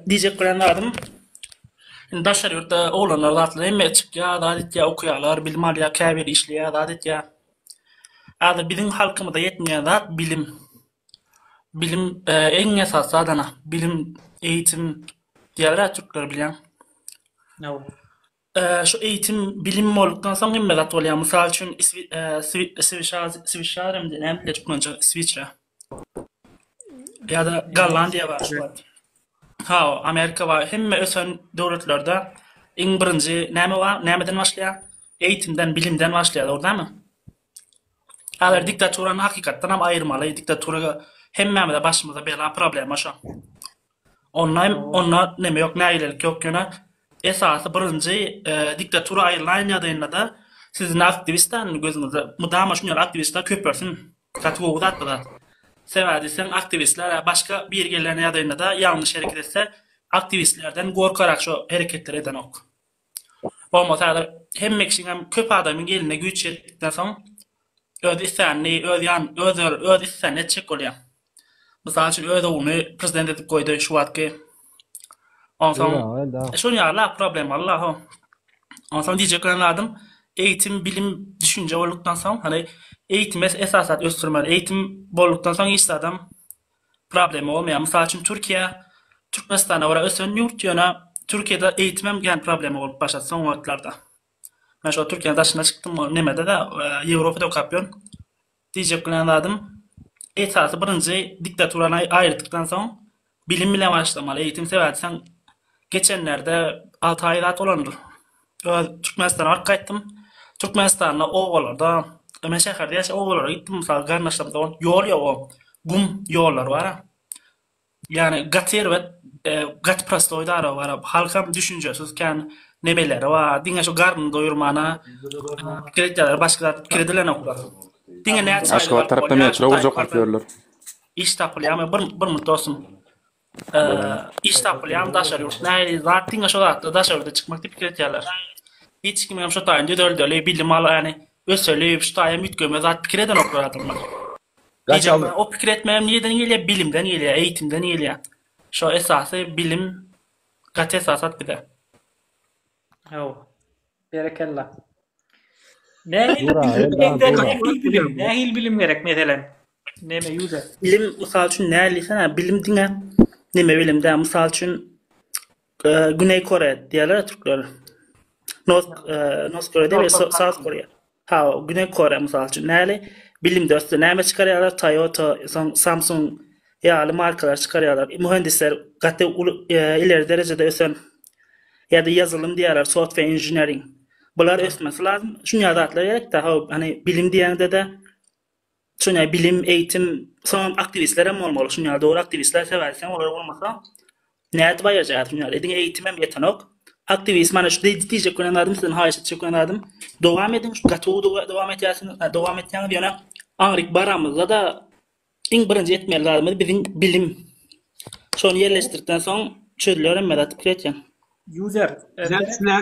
Diyecek bilenlerdim. Daşar yurtta oğlanlar zatlı emme çık ya, dadet ya okuyalar, bilim al ya, kâbir işliya, dadet ya. Adı bizim halkımıza yetmeyen zat bilim. Bilim en esası adana. Bilim, eğitim diğerler Türkler bilen. No. Şu eğitim, bilim olduktan sonra emme zat oluyor. Misal için İsviçre mi diye ne çıkmanca İsviçre. Ya da Gallandiya var şu an. Ha, Amerika var. Hemme ösen devletlerde en birinci näme var? Nämeden başlaýar? Eğitimden, bilimden başlaýar, orada mı? Alar diktaturany hakykatdan hem ayırmaly. Diktaturaga hemmemizde başymyza bela problem aşa. Onlar näme yok, näýlelik yok ýöne. Esasy birinci diktatura aýrylan ýagdaýynda da sizin aktivistler gözüňizde mudama şuňar aktivistler köpürsin. Kategori atdylar. Sebädisen aktivistler başka bir yerlerine ýagdaýynda da ýalňyş hereket etse aktivistlerden gorkarak şu hareketler eden ok. Bolmasa hem hem köp adamın eline güç yetdikden soň öz isänni, öz isän etjek bolýar. Mysal üçin öz oğluny prezident edip goýdy şu wagtky. Onsoň şol ýaly problem Allah. Onsoň diýjek adam eğitim, bilim, düşünce boldukdan soň hani eğitim esasat östürmeli. Eğitim boldukdan soň hiç adam problemi olmaýar. Mysal üçin Türkmenistana ora ösen ýurt ýöne Türkiýede eğitimem gen problemi bolup başlady soň wagtlarda. Men şu Türkiýeň daşyna çykdym, nemede de Ýewropada okapýan. Diýjek bilen adam esasy birinji diktaturany aýyrtykdan soň bilim bilen başlamaly. Eğitim sebäpden geçenlerde 6 aýrat olandyr. Türkmenistana barıp gaýtdym. Türkmenistanyň owalarda, men şäherde ýaşap owalara gitdim. Mysal garnaşlarymda ýol ýok, gum ýollar bar. Yani gatir ve gat prastoydara var. Halkam düşüncesiz kan nebeleri var. Dinge şu garını doyurmana krediler başka krediler okular. Dinge ne açar? Aşkı tarafta mı açıyor? Urcak yapıyorlar. İş tapılıyor ama bir mutlusun. İş tapılıyor ama daşar yok. Ne zaten şu da daşar da çıkmak tip krediler. Hiç kim hem şu tayinde döldü bilim al yani ösölüp şu tayı mütgöme zaten kreden okular adamlar. O fikir etmem niyeden geliyor? Bilimden geliyor, eğitimden geliyor. Şu esası bilim, kat esasat bir de. Oh. Berekallah. Nähil bilim gerek meselen? Näme ýüze? Bilim misal üçin nälisene bilim diňe neme bilimde misal üçin Güney Kore diýerler Türkler. North Korea değil, South Korea. Ha, Güney Kore misal üçin näli? Bilimde östü näme çykarýarlar? Toyota, Samsung ýaly markalar çykarýarlar. Mühendisler gaty ileri derejede ösen ýa-da ýazılym diýerler, software engineering. Bular ösmesi lazım. Şuňa zatlar gerek de hani bilim diýende de şuňa bilim, eğitim, son aktivistler hem bolmaly. Şuňa dogry aktivistler seversen olar bolmasa näet baýajak şuňa. Edin eğitim hem ýetenok. Aktivist mana şu diýjek bilen adam sizin haýyşy çykan adam. Dowam edin şu gaty dowam etýärsiň, dowam etýäňiz ýöne Anrik baramızda da en birinci etmeli lazım bizim bilim. Şonu yerleştirdikten soň çözülýär hem medat kiretýän. User.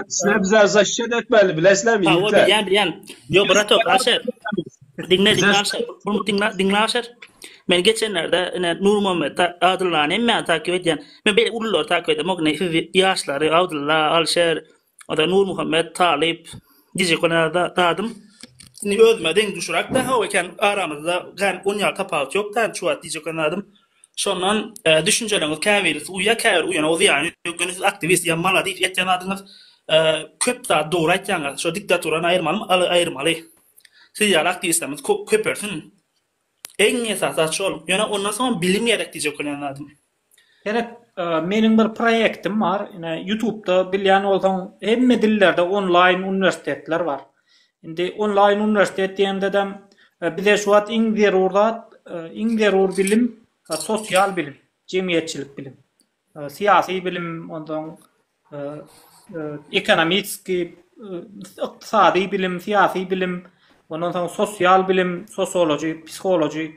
Snap zaşşet etmeli bilesler mi? Ha, o bilen. Yo brato, aşer. Dinle aşer. Men geçenlerde Nur Muhammed Adıllah'ın emme takip edýän. Men böyle ululary takip edýän. Mokne ýaşlary Abdullah, Alşer, o da Nur Muhammed, Talip, diýjek onlarda dadım. Özmeden düşürak da hava eken aramızda gan onya kapalı yok da şu at diyecek anladım. Şondan düşünceleriniz kâverisi kâver uyana o yani gönüllü aktivist ya mala deyip etyanadınız köp da doğru etyanlar. Şu diktaturana ayırmalı. Siz ya aktivistlerimiz köpürsün. En esası şu ol. Yani ondan sonra bilim gerek diyecek anladım. Gerek menin bir projektim var. YouTube'da bilýän bolsaň hemme dillerde online üniversitetler var. Indi online üniversitet diýende de bize şu wagt iň zerur bilim, sosial bilim, jemgyýetçilik bilim, siyasi bilim, ondan ekonomiki, iqtisadi bilim, siyasi bilim, ondan soň sosial bilim, sosioloji, psikoloji,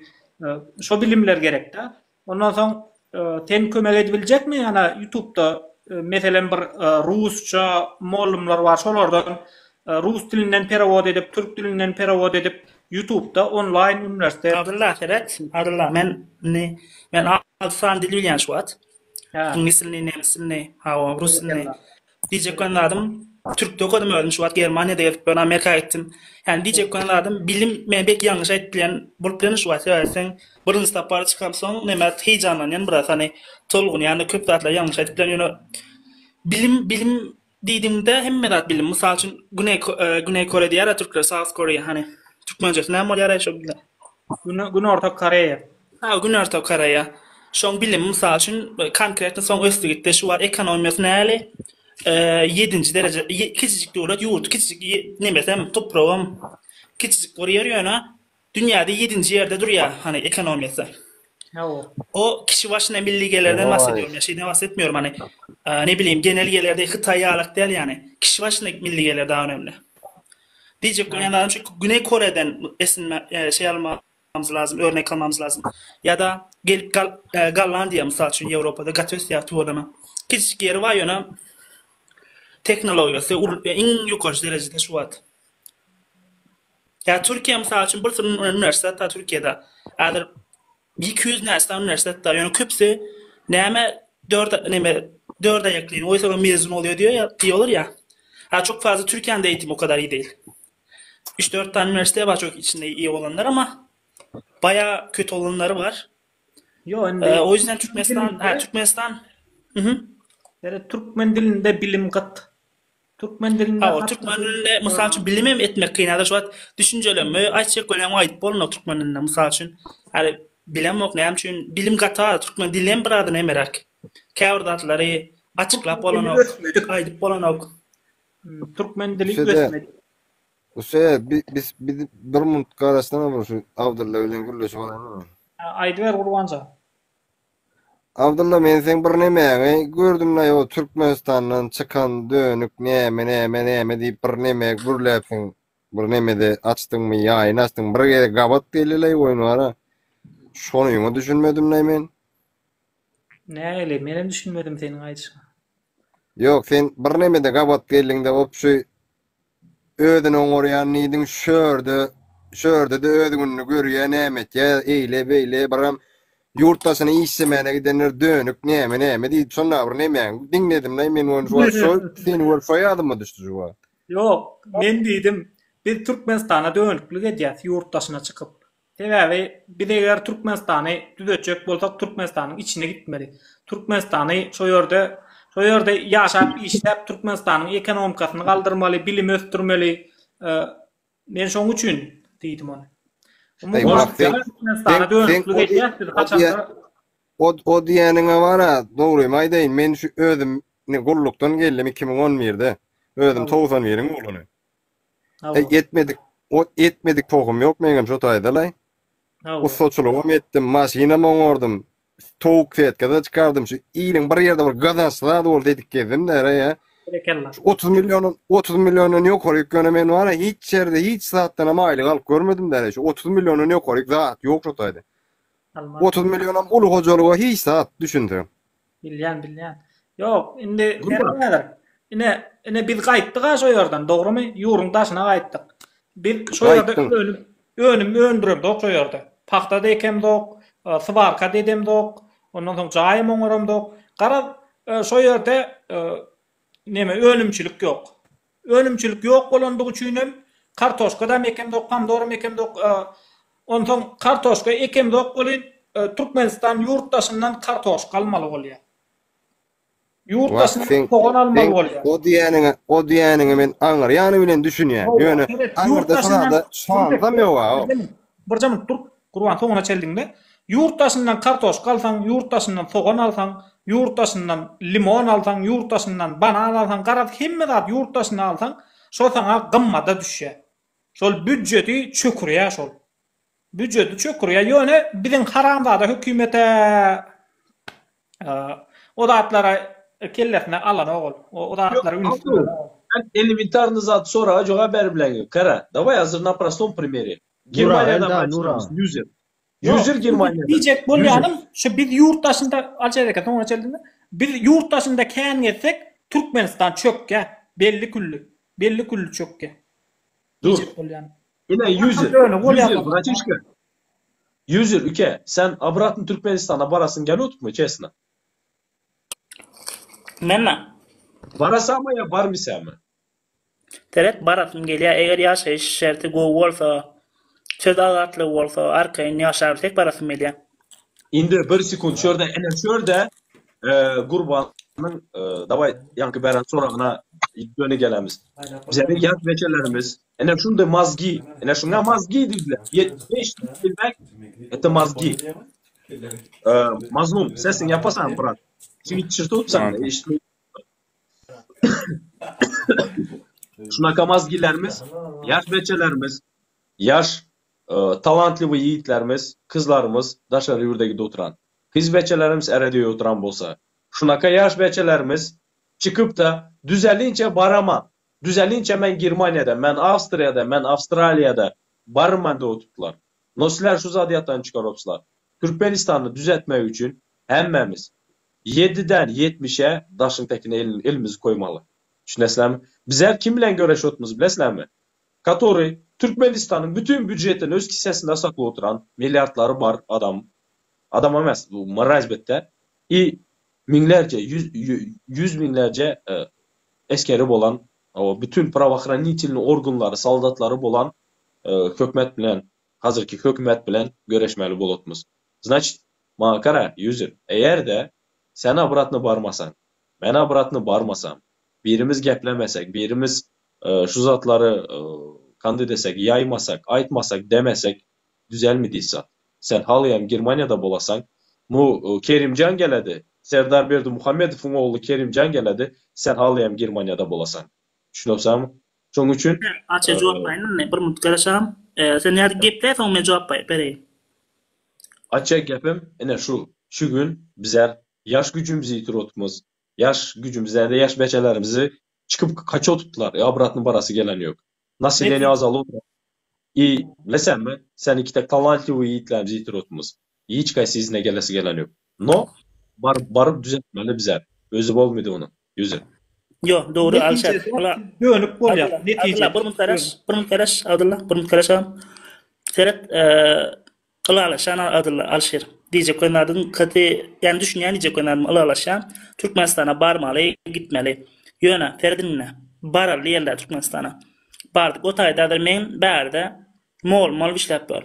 şu bilimler gerek de. Ondan soň ten kömek edibiljekmi? Ýa-ni YouTube'da meselen bir rusça molumlar var, şolardan Rus dilinden perawod edip, Türk dilinden perawod edip, YouTube'da online üniversite. Abdullah, men alsan dili bilýän şu wagt. Ha. İngilis dilini, nemis dilini, rus dilini. Diyecek adam Türk'te okudum öldüm şu an Germanya'da gelip ben Amerika'ya gittim. Yani diyecek adam bilim men bek yanlış aytdilen bolup bilen şu an sen birinci tapar çıkam soň nemet heyecanlanýan biraz hani tolgun yani köp zatlar yanlış aytdilen ýöne bilim diýdimde hemme zat bilim. Mysal üçin Güney Kore diýär Türkler South Korea hani Türkmençesi näme bolýar şo bilen. Gün orta Koreya. Güney Orta Koreya. Şoň bilim mysal üçin konkretni soň östigitde şu var ekonomiýasy näli? 7. derece kiçicik döwlet ýurt kiçicik nemesem toprağım kiçicik bir yer ýöne dünýäde 7. ýerde durýar hani ekonomiýasy. O kişi başına milli gelirlerden bahsediyorum ya şeyden bahsetmiyorum hani ne bileyim genel gelirlerde Xitay'a alak değil yani kişi başına milli gelir daha önemli. Diyecek yani çünkü Güney Kore'den esinme şey almamız lazım örnek almamız lazım ya da gelip Gallandiya misal için Avrupa'da Gatosya tuğlama küçük yeri var yöne teknolojisi en yukarı derecede şu an. Ya Türkiye misal için bir sürü üniversite Türkiye'de adır 200 nästan üniversitede ýöne köpsi näme 4 ayaklyň oysa mezun oluyor diyorlar ya. Ha çok fazla Türkiye'de eğitim o kadar iyi değil. 3-4 tane üniversite var çok içinde iyi olanlar ama bayağı kötü olanları var. O yüzden Türkmenistan Türkmen dilinde bilim kat. Türkmen dilinde Türkmen dilinde misal üçün bilim etmek kıynadı şu an düşüncelemi açık önem ait bolun Türkmen dilinde misal üçün hani bilemok näme üçin bilim gata Türkmen dilen bir adyny emerak. Käwrdatlary açyklap bolanok, aýdyp bolanok. Türkmen dili ösmedi. Biz bir minut garaşdan bir şu Abdulla bilen gürleşip bolanok. Aýdyber Gurbança. Abdulla men sen bir näme gördüm la o Türkmenistandan çıkan dönük näme diýip bir näme gürläpsiň. Bir näme açdyňmy ýaýyn açdyň bir gere gabat gelelei oýnara. Şonu ýöne düşünmedim nämen. Näle, menem düşünmedim seniň aýdyşyňy. Ýok, sen bir nämede gabat geldiňde opşy ödüň oňorýan nidiň şörde de ödüňni görýän nämet ýa eýle beýle biram ýurtdaşyny işlemene gidenler dönük näme diýip şonda bir näme diňledim nämen onu şol seni wurfaýadymmy düşdi şu. Ýok, men diýdim, biz Türkmenistana dönüklik edýär ýurtdaşyna çykyp. Sebäbi biz eger Türkmenistany düzetjek bolsak Türkmenistanyň içine gitmeli. Türkmenistany şo ýerde ýaşap işläp Türkmenistanyň ekonomikasyny galdyrmaly, bilim östürmeli. Men şoň üçin diýdim onu. Türkmenistana dönüklik edýär, kaçanda o diýeniňe bara dogry aýdaýyn. Men şu özüm gullukdan geldim 2011'de. Özüm 91'in oğluny. Etmedik pogum ýok meňem şo taýdalay. O soçulugum etdim, maşinam oňordum. Towuk fetkada çykardım. Şu ýylyň bir ýerde bir gazasla dol dedik gezdim da ýa. 30 milyonyň ýokary göne men wara hiç ýerde hiç saatdan aýlyk alyp görmedim da. Şu 30 milyonyň ýokary zat ýok şo taýdy. 30 milyonam ulu hojalyga hiç saat düşündim. Bilýän. Ýok, indi ine biz gaýtdyk şo ýerden, dogrymy? Ýurun daşyna gaýtdyk. Biz şo ýerde önüm dok şo ýerde. Paxtada ekem dok, svarka dedem dok, ondan soň jaýym oňaram dok. Gara şo ýerde näme önümçilik ýok. Önümçilik ýok bolandygy üçin hem kartoşkada ekem dok, pomidor ekem dok, ondan soň kartoşka ekem dok bolyn Türkmenistan ýurtdaşyndan kartoşka almaly bolýar. Ýurtdaşyndan togan almaly bolýar. O diýeniňi men aňyrýany bilen düşünýär. Ýöne aňyrda şonda ýok. Bir jaman Türk Gurban soňuna çeldiňde ýurtdaşyndan kartoşka alsaň, ýurtdaşyndan sogan alsaň, ýurtdaşyndan limon alsaň, ýurtdaşyndan banan alsaň, garap hemme zat ýurtdaşyndan alsaň, şol saňa gymmada düşýär. Şol büdjeti çökürýär şol. Büdjeti çökürýär. Ýöne biziň haramzada hökümete o zatlara kellesine alan ogul. O zatlara ünsün. Элементарный зат sonra joga berip bilen. Kara, давай hazır на простом примере. Germanya'dan başlayalım. 100 yıl Germanya'da. Diyecek bolýanym, şu biz ýurtdaşynda alçaýdak soňra çeldiňde. Biz ýurtdaşynda kän getsek Türkmenistan çökke, belli külli çökke. Diyecek bolýanym. Yine 100 yıl. Bratишка. 100 yıl üke. Sen обратно Türkmenistan'a barasın geliyorduk mu çesine? Menna. Barasama ya barmisama? Teret barasım gelýär. Eger ýaşaýyş şerti gowy bolsa, söz agatly bolsa, arkaýyn ýaşar tek barasym gelýär. Indi bir sekund şurada ene şurada Gurban'ın davay yankı beren sorağına döne gelemiz. Bize yat veçelerimiz ene şunda mazgi, ene şuna mazgi dediler. 75 bilmek ete mazgi. Mazlum sesin yapasan bırak. Şimdi çırtıpsan işte. Şunaka mazgilerimiz, yaş veçelerimiz, yaş talantlı yiğitlerimiz, kızlarımız daşarı yurdagida oturan. Kız beçelerimiz erede oturan bolsa. Şunaka yaş beçelerimiz çıkıp da düzelince barama. Düzelince men Germaniyada, men Avstriyada, men Avustralyada barman da oturttular. Nosiller şu zadiyattan çıkaropslar. Türkmenistan'ı düzeltmek için hemmemiz 7'den 70'e daşın tekine elimizi koymalı. Düşünesizler mi? Bizler kim bilen göreş otmuz bilesizler mi? Который Türkmenistan'ın bütün büdjetini öz kisesinde saklı oturan milyardları var adam. Adam emas, bu marazbette. Minlerce, yüz binlerce eskeri olan, o bütün pravahranitelini organları, soldatları olan hökümet bilen, hazırki hökümet bilen göreşmeli bolotmuz. Значит, mağa kara, user, eğer de sen abratını barmasan, ben abratını barmasam, birimiz geplemesek, birimiz şu zatları kandı desek, yaymasak, aytmasak, demesek düzelmediyse, sen halıyam Germaniyada bolasan, mu Kerimcan geledi, Serdar Berdi Muhammedov'un oğlu Kerimcan geledi, sen halıyam Germaniyada bolasan. Düşünüyorsan mı? Şoň üçün Açı jogap bayny bir minut garaşam. Sen ýa-da geple soň men jogap bereyim. Açık gepim, ene şu gün bizler yaş gücümüzü yitirotmuz. Yaş gücümüzde yaş beçelerimizi çıkıp kaça tuttular. Abratının barası gelen yok. Nasıl ileni azalı otur. Bilesen mi? Sen iki tek talantlı yiğitlerimizi yitirotmuz. Hiç kaysi izine gelesi gelen yok. No, barıp düzeltmeli bizler. Özü olmadı onu. Yüzü. Yo, doğru Alşer. Dönüp bolýar. Netije. Bir minut garaş, Abdullah, bir minut garaşam. Seret Alaşan Abdullah Alşer. Diýjek koýnardym katy, ýani düşünýän diýjek koýnardym Alaşan Türkmenistana barmaly, gitmeli. Ýöne Ferdinne baral ýerler Türkmenistana. Bardyk o taýdadyr men bärde mol işläp ber.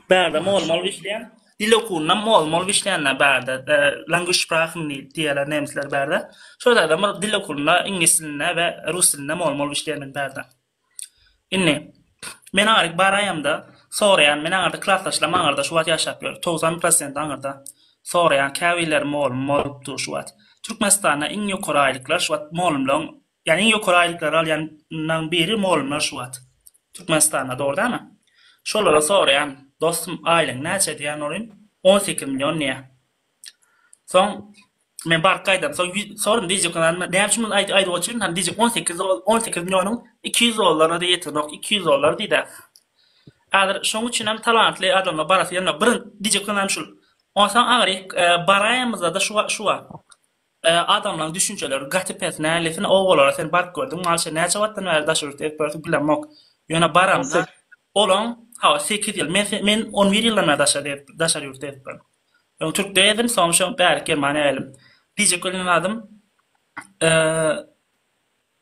Bärde mol işleýän dil okundan mol işleýänler bärde. Language Sprachen diýerler nemsler bärde. Şoňa dil okulunda ingilis diline we rus diline mol işleýän bärde. Inni men aryk baraýamda sorayan men aňarda klassdaşlar maňarda şu wagt ýaşap ýör. 90% aňarda sorayan käwiler mol dur şu wagt. Türkmenistana iň ýokary aýlyklar şu wagt molumlaň, ýani iň ýokary aýlyklar alýandan biri molumlar şu wagt. Türkmenistana dogry-dämi? Şolara sorayan dostum aýlyň näçe diýen olyn 18 milyon näme. Soň men barkaýdam. Sorum diýjek kanalma näçe men aýdy oçuryn hem diýjek 18 milyonyň 200 dollara da ýetirnok 200 dollar diýdi. Adır şoň üçin hem talantly adamlar barasy ýa-da bir diýjek kanalma şul. Onsan agry baraýamyzda da şu adamlaryň düşünjeleri gatipet nälesin owalara sen bark gördüň malşa näçe wagtdan bäri daşyryp etip bilemok. Ýöne baramda olan 8 ýyl men 11 ýyldan daşyryp etip. Ýöne Türkde edim soňşa bäri Germaniýa elim. Diýjek adam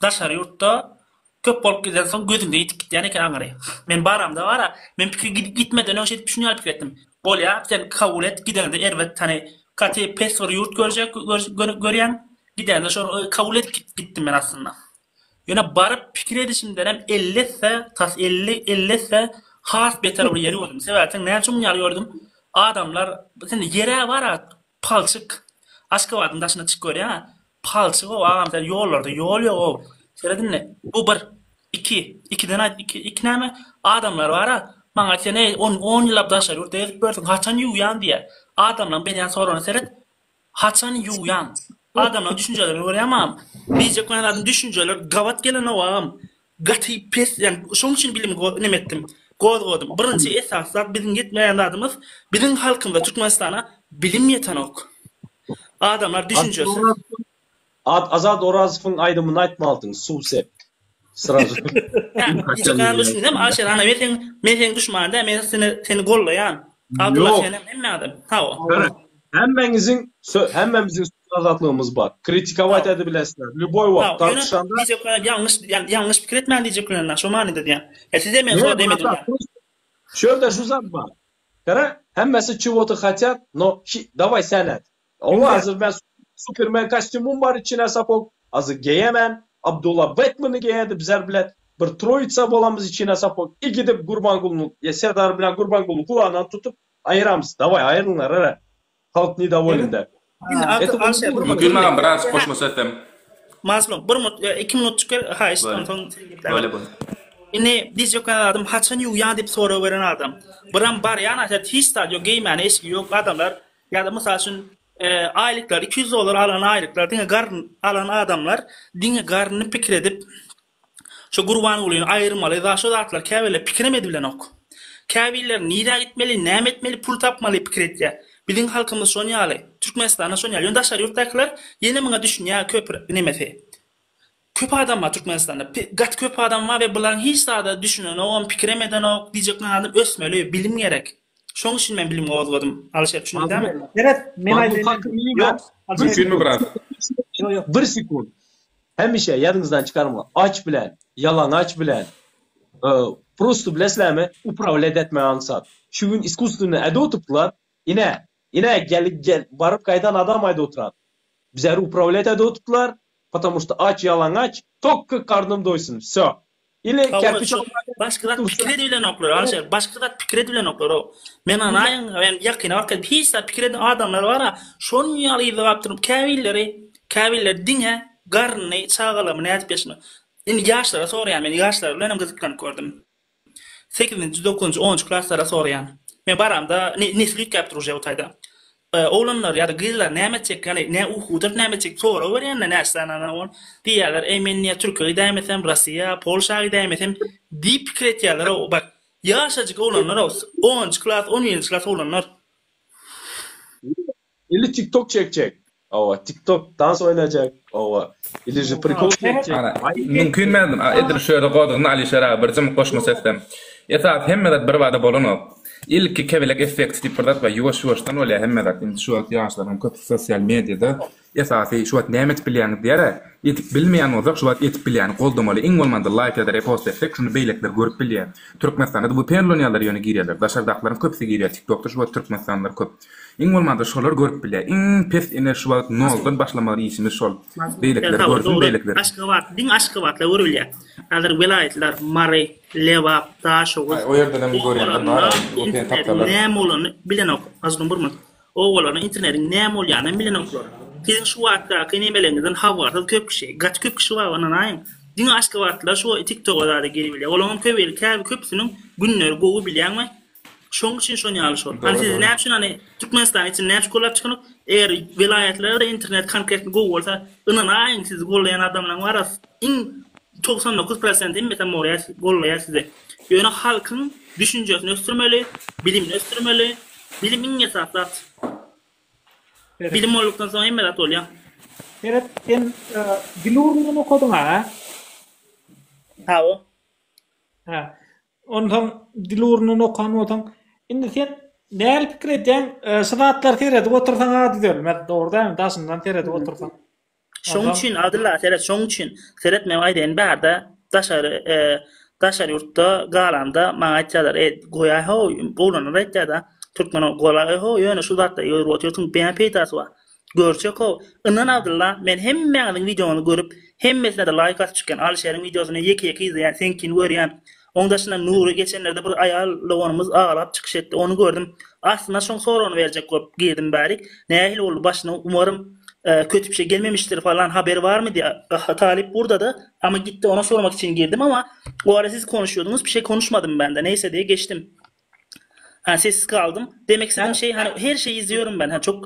daşary ýurtda köp bolup giden soň gözüňde ýitip gitýän eken aňary. Men baramda bara, men pikir gitmeden öňe şeýip düşünýär pikir etdim. Bolýar, sen kabul et, gidende erwet tane katy pesor ýurt görýän, gidende şo kabul et gitdim men aslında. Ýöne baryp pikir edişimden hem 50 has beter bir ýeri gördüm. Sebäpden näçe muňal gördüm. Adamlar sen ýere bara palçyk Aşgabat'ın daşına çık görýär. Palçyk o adamlar ýollarda ýol ýok. Seredinle bu bir 2 näme adamlar bara maňa sene 10 ýyllap daşar ýurtda ýetip bersin haçan ýuýan diýe. Adamlar beden sorany seret haçan ýuýan. Adamlar düşünjelerini görýärmem. Diýjek adam düşünjeler gawat gelen awam. Gaty pes ýani şoň üçin bilim nemetdim. Goýdum. Birinçi esaslar bizim gitmeýän adamymyz, bizim halkymyzda Türkmenistana bilim ýeten ok. Adamlar düşünjesi. Azad Orazowyň aýdymyny aýtmalydyň, suw sep. Sırası. Yani düşündüm, Aşer ana men sen düşmanda men seni gollayan. Abdullah sen hem adam. Ha o. Hemmemizin azatlığımız var. Kritikovat edi bilesler. Lüboy wagt tartışanda yanlış fikir etmen diyecekler. Şu manada diyen. Siz demeyin sonra demediler. Şöyle şu zat var. Kara hemmesi чего-то хотят, но давай sen et. Ama hazır ben Superman kostümüm var içine sapok. Hazır giyemen. Abdullah Batman'ı giyedi bizler bilet. Bir troitsa bolamız içine sapok. Gidip Gurbanguly'nu, Serdar bilen Gurbanguly'nu kulağından tutup ayıramız. Davay ayırınlar ara. Halk ni davolun der. Gülmem biraz koşma ettim. Mazlum, 2 minut çıkar. Ha işte ondan. Böyle bu. Ne diyecek adam haçan uyan deyip soru veren adam. Buram bar yana hiç stadyo giymen eski yok adamlar ya da mesela için aylıklar $200 alan aylıklar dine garın alan adamlar dine garını fikir edip şu Gurbanguly'nu ayırmalı da şu zatlar kevelle fikiremedi bilen ok. Keviller nida gitmeli, nem etmeli, pul tapmalı fikir etya. Bizim halkımız sonyalı, Türkmenistan'a sonyalı. Yondaşlar yurttakiler yeni mına düşünüyor köprü nemeti. Köp adam var Türkmenistan'da. Gat köp adam var ve bulan hiç daha düşünün. O pikiremeden o diyecekler adam ösmeli. Bilim gerek. Şonun için ben bilim oğuzladım. Alışır düşünün değil mi? Evet. Mümkün mü biraz? Bir sekund. Hem şey yadınızdan çıkarma. Aç bilen, yalan aç bilen. Просто bileslermi upravlet etme ansat. Şu gün iskusunu ede oturttular. Yine gel barıp kaydan adam ayda oturan. Bizleri upravlet ede oturttular. Потому что aç yalan aç. Tok karnım doysun. Все. İle kerpiç başkalar fikir edilen oklar. Alışır. Başkalar fikir edilen oklar o. Men anayın ben yakına vakit hiç fikir edilen adamlar var ha. Şon yalı da yaptırıp kaviller dinhe garını sağalamı ne etpeşini. İndi yaşlara sorayan ben yaşlara benim kızıklarını gördüm. 8. 9. 10. klaslara sorayan. Men baramda neslik yaptırıcı otayda. Oğlanlar ya da kızlar ne edecek yani ne uhudur ne edecek sonra var yani ne sana on diyorlar emin niye Türkiye'yi devam etsem Rusya Polşa'yı devam etsem deyip fikir ediyorlar o bak yaşacık oğlanlar o 10. klas 17. klas oğlanlar ili TikTok çekecek. Ava TikTok dans oynayacak. Ava ili prikol çekecek. Mümkün mü? Edir şöyle qoduğunu Ali Şara bir cım koşma ettim. Esas hemmedet bir vada bolunu. İlk kevelek effekt tipirdat ve yuvaş-yuvaştan öyle hemmedet indi şu at yaşların köp sosyal medyada esası şu at nemet bilýän diýere etip bilmeýän olsak şu at etip bilýän goldamaly iň bolmanda like eder repost etsek şunu beýlekler görüp bilýär. Türkmenistanda bu penlonyalar ýöne girýärler. Daşardakların köpsi girýär. TikTokda şu at Türkmenistanlar köp. Iň bolmanda şolar görüp bilýär. Iň pes iner şu at noldan başlamaly işimiz şol. Beýlekler görsün beýlekler. Aşgabatla görülýär. Alır vilayetler Mari, Leva, Taşoğuz. O yerden hem görýärler bar. Ne bolany bilen ok. Azdan burma. O bolany internetin ne bolýany bilen oklar. Kin şu wagtda kenemelerinden hawarda köp kişi, gat köp kişi var ona naýym. Diň aşgabatlar şu TikTok'da da gelip bilýär. Olaňam köpeli köpsüniň günleri gowy bilýärmi? Şoň üçin şonu ýalyşyr. Siz näme üçin hani Türkmenistan için näme şkolap çykynyp, eger vilayetlerde internet konkret gowy bolsa, ynanaýyn siz gollayan adamlar var. 99% mesela oraya gollaýar size. Ýöne halkyň düşünjesini östürmeli, bilimini östürmeli, bilimin esasat. Bilim olduktan sonra emmelat ol ya. Evet, sen Dilurnu'nu okudun ha? Ha o. Ha. Ondan Dilurnu'nu okan otan. Indi sen näl pikir edýän saatlar teredi otursan ady dölmez. Doğru değil mi? Daşyndan teredi otursan. Şoň üçin adyllar seret şoň üçin seret men aýdyn barda daşary ýurtda galanda maňa aýtjalar goýa ho bolany aýtjada Türkmen goýa ho ýöne şu zatda ýurtun BNP tasy var. Görçek o ınan adyllar men hemmeňiň videoňy görüp hemmesine de like atyp çykan Alşerin videosyny ýeki izleýän senkin görýän ondaşynda Nuri geçenlerde bir aýal lowanymyz ağlap çykyş etdi onu gördüm. Aslında şoň sorany berjek görüp girdim bärik. Nähil boldy başyna umarım kötü bir şey gelmemiştir falan haber var mı diye Talip burada da ama gitti ona sormak için girdim ama o ara siz konuşuyordunuz bir şey konuşmadım ben de neyse diye geçtim. Sessiz kaldım. Demek istediğim şey hani her şeyi izliyorum ben. Çok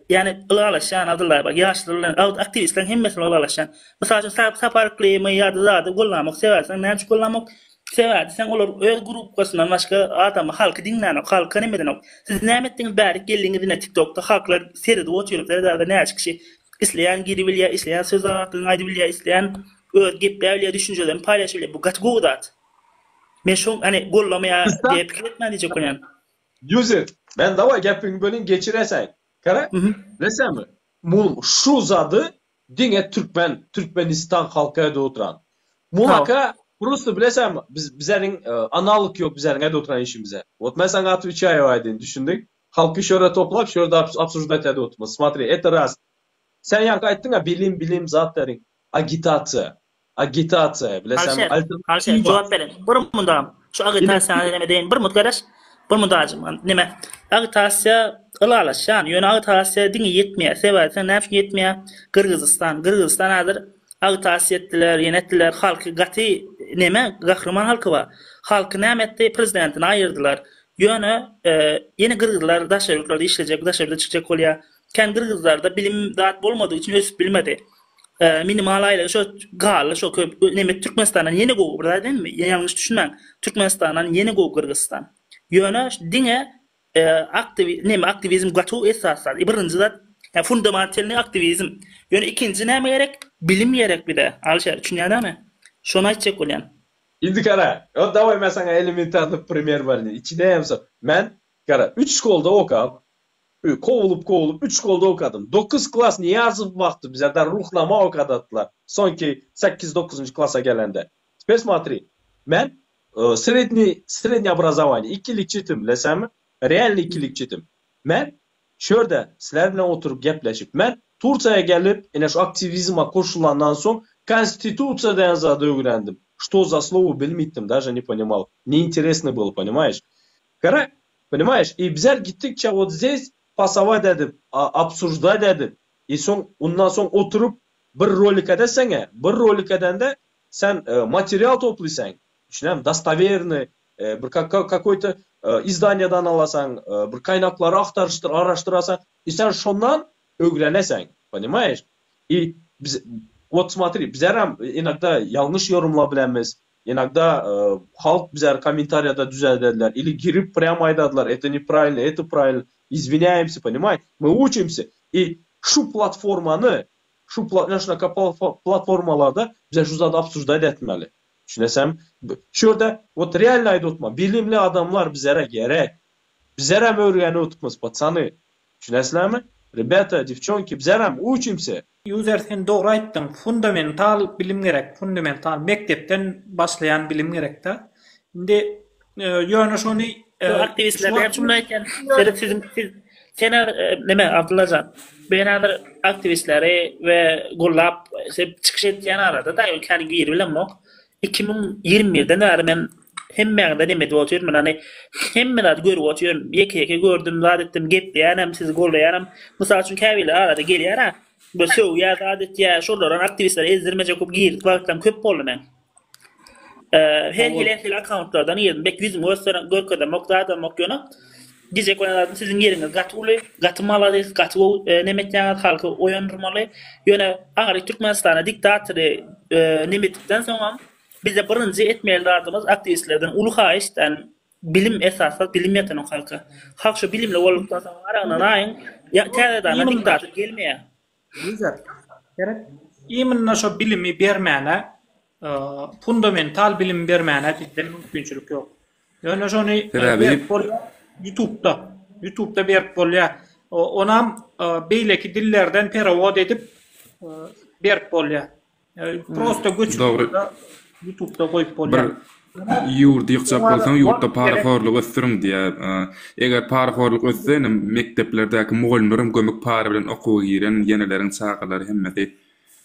yani ılalaşan adırlar bak yaşlılar aktivistler hem mesela ılalaşan. Mesela saparklıyımı yardılardı gollamak seversen ne çok gollamak severdi. Sen olur öz grupkasından başka adamı halkı dinleyen halkı nemeden ok. Siz ne ettiniz bari geldiğiniz yine TikTok'ta halklar seride oturuyorlar da ne açık şey. İsleyen geri bilya, isleyen söz ağırlığını aydı bilya, isleyen gepler bilya, düşüncelerini paylaşabiliyor. Bu gat goğudat. Men şoň hani gollamaya diye pikir etmän diýjek bolýan. User, ben dava gepini bölün geçiresek. Kara? Resemi? şu zadı diňe Türkmenistan halka ede oturan. Mulaka prosto bilesem bizlerin analog yok bizlerin ede oturan işimize. Вот мы sana отвечаю aydın düşündük. Halkı şöyle toplap şöyle absürdat ede oturma. Смотри, это раз. Sen yank ayttın ya bilim zatların. Agitatsiya bilesem alternatif cevap verin. Bir mundam. Şu agitasiya neme deyin. Bir mutgaraş. Bir mundacım. Neme? Agitasiya ılalaşan. Yöne agitasiya diňe yetmeýär. Sebäbi näçe yetmeýär? Kırgızstan hazır agitasiya etdiler, yenetdiler. Halky gaty neme? Gahrman halky bar. Halky näme etdi? Prezidentini aýyrdylar. Yöne yeni Kırgızlar daşaryklarda işlejek, daşarykda çykjak bolýar. Kendi Kırgızlarda bilim zat bolmadyğı için ösüp bilmedi. Minimal aile şu gal şu köp neme Türkmenistan'dan yeni gowy bir değil mi? Yanlış düşünmem. Türkmenistan'dan yeni gowy Kırgızstan. Yöne diňe aktivizm gatu esaslar. Birinji zat fundamentalny aktivizm. Yöne ikinji näme gerek? Bilim gerek bir de. Alşer düşünýärmi? Şonu aýtjak bolýan. Indi kara. O davay men sana elementarny primer berdi. İçinde hemsa. Men kara 3 şkolda okap kovulup 3 şkolda okadım. 9 klas Niyazov wagty bize de ruhlama okadatlar. Sonki 8-9 klasa gelende. Теперь смотри. Men средний образование 2-lik çetim lesem, realny 2-lik çetim. Men şörde sizler bilen oturup gepleşip men Turkiýaga gelip ene şu aktivizma koşulandan soň konstitutsiýadan zada öğrendim. Что за слово bilmitdim, даже не понимал. Неинтересно было, понимаешь? Понимаешь? И bizler gittikçe вот здесь пасовать edip, обсуждать edip, ondan soň oturup bir rolik edesene, bir rolik edende sen material toplaýsan, düşünem, достоверный, bir какой-то izdanyadan alasan, bir kaynaklary araştırasan, sen şondan öğrenesen, понимаешь? И biz вот смотри, bizler hem inakda yanlış yorumla bilenmiz. Иногда halk bizler комментарияда düzeltediler. Или girip прямо aydadılar. Это неправильно, это правильно. Извиняемся, понимаете? Мы учимся. И şu platformanı, şu platformalarda bize şu zat обсуждать etmeli. Düşünesem, şurada вот реально ayda bilimli adamlar bizlere gerek. Bizler hem öğreni otmaz, patsany. Düşünesizlermi? Rебята, девчонки, bizler hem учимся. User sen doğru aýtdyň. Fundamental bilim gerek. Fundamental mektepden başlayan bilim gerek da. Indi ýöne şonu aktivistler ýerçimleýän. Sener neme Abdullajan. Benalar aktivistleri ve gollap çykyş etýän arada da ýöne gir bilenmi? 2021'den bäri men hemmäňde neme diýip men hani hemmäňde görüp oturýan. Ýeke gördüm, zat etdim, gepleýänem, sizi gollaýaram. Mysal üçin käbile arada gelýär ha. Bu söw ýa adet ýa şolaran aktivistler ezdirmeje köp girip wagtdan köp boldy men. Her hilesel accountlardan ýerdim. Bek yüzüm gösteren görkede mokdada mokýona. Gije konalardan sizin ýeriňiz gaty gatymaly, gaty nemetýän halky oýandyrmaly. Ýöne agary Türkmenistana diktatory nemetipden soňam bize birinji etmeýärdigimiz aktivistlerden ulu haýyşdan bilim esasy bilim ýeten halky. Halk şu bilimle bolupdan soň aragyna aýyn ýa-da diktator gelmeýär. Güzel. Gerek. İminna şu bilimi bermäne, fundamental bilim bermäne bizden mümkinçilik yok. Ýöne şonu YouTube'da berip bolýar. Onam beýleki dillerden perewod edip berip bolýar. Prosto göçüp YouTube'da goýup bolýar. Ýurdy ýykjak bolsaň ýurtda paraforlyk ösdürüm diýär. Eger paraforlyk össe, mekteplerdäki mugallimlerim gömük para bilen okuw giren ýenelerin çagalary hemmeti.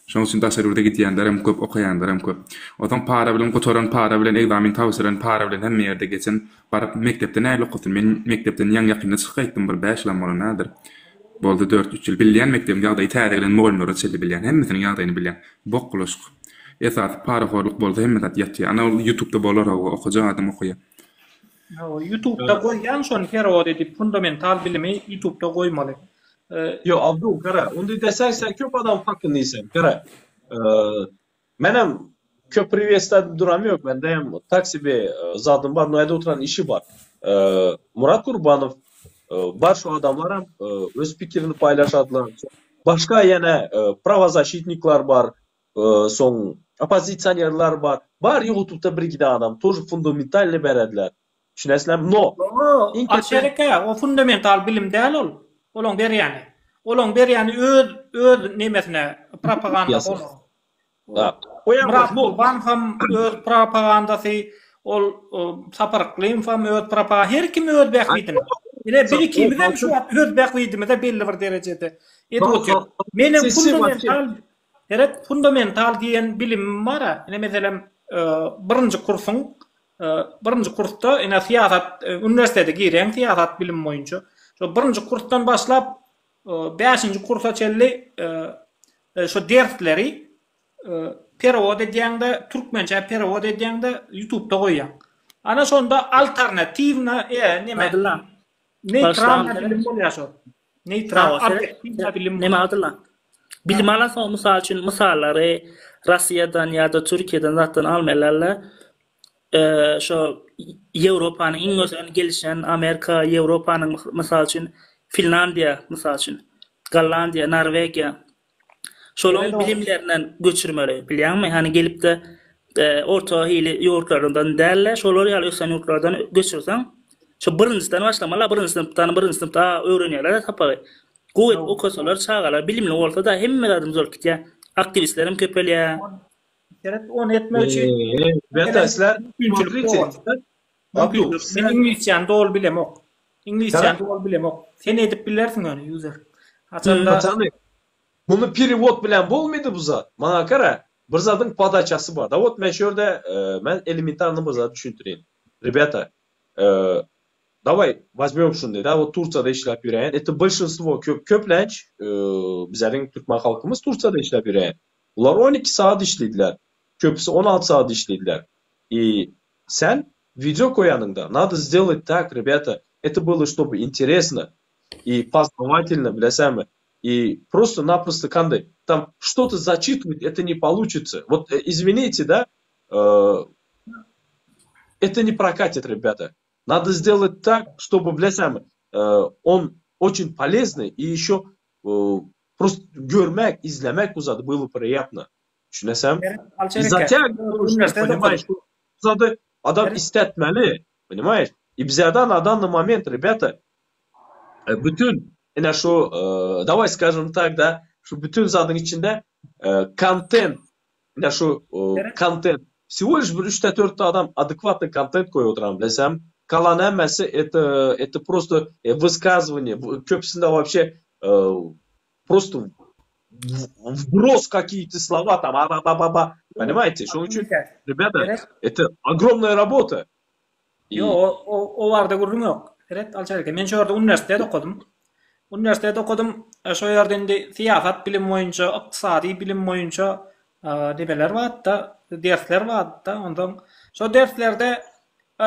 Şoň üçin daşaryrda gitýänler hem köp, okuýanlar hem köp. Otaň para bilen gotaran, para bilen egzamin tawsiren, para bilen hemme ýerde geçen baryp mektepde näle okutdym. Men mektepden ýan ýakynda çykaýtdym bir 5 ýyl bolanadyr. Boldy 4-3 ýyl bilýän mektebde ýagdaý täze bilen mugallimler çeli bilýän, hemmesiniň ýagdaýyny bilýän. Bokluşk. Esas paraforlyk boldy hemmedat ýatdy. Ana YouTube'da bolar okujak adam okuýar. YouTube'da goýan şonu perewod edip fundamental bilimi YouTube'da goýmaly. Yo Abdul kara, ondy desek sen köp adam hakyndysan. Kara. Menem köp privestad duram yok. Mende hem taksibe zadym bar, noýda oturan işi bar. Murat Kurbanow bar şu adamlar hem öz pikirini paylaşadylar. Başka ýene правозащитниклар bar. Son opozisionerler var. Var YouTube'da bir gide adam. Тоже fundamentalni berediler. Düşünesizler? No. Aşereke o fundamental bilim değil ol. Olon ber yani. Olan bir yani öz nemesine propaganda Yes. olur. Ha. Koyamaz bu. Van ham öz propagandası ol saparklym ham öz propaganda her kim öz bekliydin. Ine bir ikimizden şu an öz bekliydimiz belli bir derecede. Menin fundamental diyen bilim var. Ine mesela birinci kursda ine siyasat üniversitede giren siyasat bilim boyunca. Şu birinci kursdan başlap 5-nji kursa çelli şu dersleri perewod edýände türkmençe perewod edýände YouTube'da goýýan. Ana şonda alternatywna neme? Neutral bilim bolýar. Neutral bilim. Neme adylar? Bilim alan mysal üçin mysallary Russiýadan ýa-da Türkiýeden zatdan almalarla şu Ýewropanyň iň öňe gelişen Amerika, Ýewropanyň mysal üçin Finlandiya, mysal üçin Gollandiya, Norwegiya şolary bilimlerinden göçürmeli. Bilýärmi? Hani gelip de orta hili ýurtlaryndan dälle, şolary ýaly ösen ýurtlardan göçürsen, şu birinjisinden başlamalar, birinji sınıfta öwrenýärler tapary. Goýup okusalar, çağalar, bilimli bolsa da hemmelerden zor gitýär. Aktivistlerim köpelýär. Gerek onu etmek için. Betaslar İngilizcen doğru bilem ok. İngilizcen doğru bilem ok. Sen edip bilersin onu user. Haçanda bunu perewod bilen bolmaydı bu zat. Mana kara bir zatın podaçası var. Da вот men şurada men elementarny bir zat düşündüreyim. Ребята, давай возьмем şunday da, вот Turkiyada işlep ýören. Это большинство köplenç bizlerin Türkmen halkımız Turkiyada işlep ýören. Ular 12 saat işlediler. Köpüsü 16 saat işlediler. И sen видео koyanında надо сделать так, ребята, это было чтобы интересно и познавательно, bilesem. И просто-напросто кандай там что-то зачитывать, это не получится. Вот извините, да, это не прокатит, ребята. Надо сделать так, чтобы, bilesem, он очень полезный и еще просто görmek, izlemek uzadı было приятно. Düşünesem. Затягиваешь, понимаешь, uzadı adam istetmeli, понимаешь? И bizlerden на данный момент, ребята, bütün yine şu, давай скажем так, da, şu bütün zadın içinde content, yine şu content, всего лишь bir 3-4 adam adekvatный контент koyuyor oturan, bilesem. Kalan emmesi это просто высказывание, köpüsünde вообще просто вброс какие-то слова там, понимаете? Şunun için, ребята, это огромная работа. Yo, o varda gurrun yok. Evet, alçarık. Men şu orada üniversitede okudum. Üniversitede okudum. Şu yerde siyasat bilim boyunca, iqtisadi bilim boyunca debeler var da, dersler var da. Ondan şu derslerde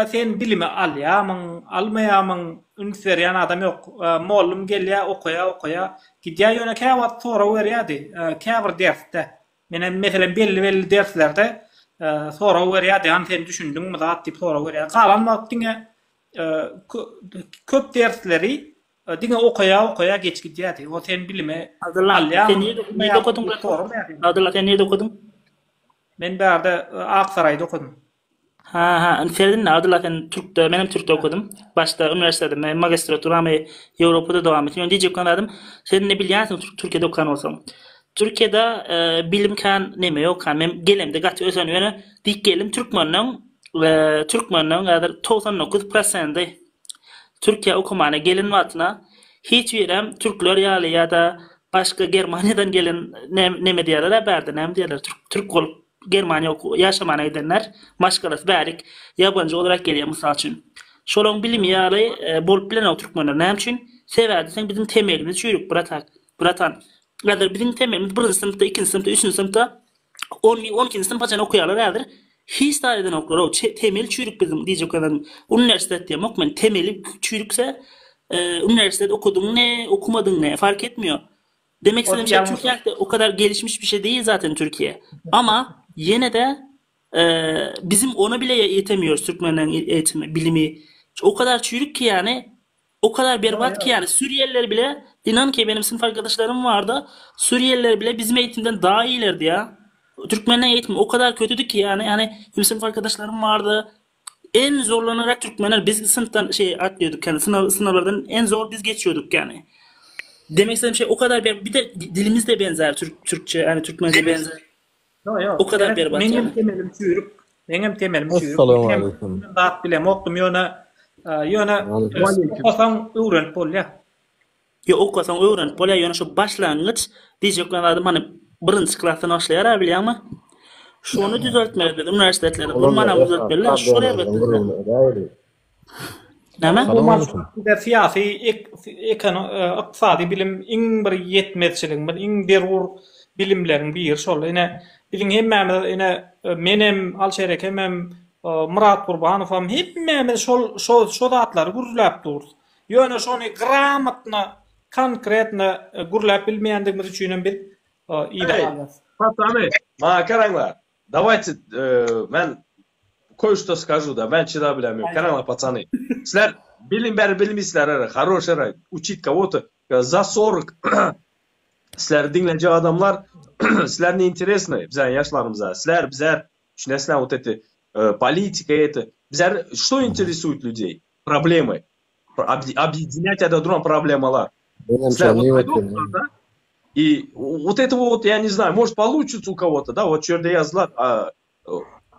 sen bilimi alýamyň, almaýamyň, üns berýän adam yok. Mollum gelýär, okuya. Gidýär ýöne käwat sora berýärdi. Käbir dersde. Menen meselem belli derslerde sora berýärdi. Hani sen düşündiňmi zat diýip sora berýär. Galan wagtyňa köp dersleri diňe okuya geç gidýärdi. O sen bilime alýar. Sen ne okudun? Adala sen ne okudun? Men bärde Aksaray'da okudum. Ferdin adylar sen Türk'te, benim Türk'te okudum. Başta üniversitede magistraturamı Avrupa'da devam etdim. Diýjek kanadym, sen ne bilýärsiň Türkiýede okuyan bolsam. Türkiýede bilimkan neme ýokkan. Men gelemde gaty ösen ýöne dik gelim Türkmenliň 99% Türkiýe okumana gelin watyna hiç birem Türkler ýaly ýa-da başga Germaniýadan gelen neme diýerler, bärde näme diýerler, Türk bolup Germaniýa ýaşamana gidenler, maşgalat bärik ýabancı olarak gelýär mysal üçin. Şolaryň bilimi ýaly bolup bilen Türkmenler näme üçin? Sebäbi bizim temelimiz çürük bratan. Ýa-da bizim temelimiz 1-nji sınıfta, 2-nji sınıfta, 3-nji sınıfta 12-nji sınıfta okuýarlar häzir. Hiç taýdan okular, o temel çürük bizim diýjek adam. Üniversitede diýmek, men temeli çürükse üniversitede okudyň ne, okumadyň ne fark etmiyor. Demek istediğim şey Türkiye'de o kadar gelişmiş bir şey değil zaten Türkiye. Ama yine de bizim ona bile yetemiyoruz Türkmenlerin eğitimi, bilimi. O kadar çürük ki yani, o kadar berbat ki yani Suriyeliler bile, inan ki benim sınıf arkadaşlarım vardı, Suriyeliler bile bizim eğitimden daha iyilerdi ya. Türkmenlerin eğitimi o kadar kötüydü ki yani benim sınıf arkadaşlarım vardı. En zorlanarak Türkmenler biz sınıftan atlıyorduk yani sınavlardan en zor biz geçiyorduk yani. Demek istediğim şey o kadar bir de dilimiz de benzer Türkçe yani Türkmence benzer. Yo. O kadar berbat yani. Meňem temelim çüýürük. Assalamu alaykum. Zat bilem okdum ýöne okasaň öwrenip bolýar. Yo okasaň öwrenip bolýar ýöne şu başlangıç diýjekler adam hani birinji klasdan başlaýar bilýärmi? Şonu düzeltmeli dedim üniversitelerde. Bu mana düzeltmeliler. Şuraya bakın. Näme? Bu siyasi, iqtisadi bilim iň bir ýetmezçilik, bir iň derur bilimleriň biri şol. Ene biziň hemmämiz ene menem Alşerek hemem Murat Gurbanow hem hemmämiz şol zatlary gurulap durdy. Ýöne şonu gramatna, konkretna gurulap bilmeýändigimiz üçin bir ideal. Пацаны, караңlar. Давайте мен кое-что скажу, да, мен чыда билем. Караңlar, пацаны. Силер билимисizler, хороший, учить кого-то за 40. Силер dinleyecek adamlar, силер не интересно, bizler yaşlarımıza. Силер, bizler, düşünesler вот эти политика это. Bizler, что интересует людей? Проблемы. Объединять это друг проблемалар. И вот это вот, я не знаю, может получится у кого-то, да, вот черда yazdılar,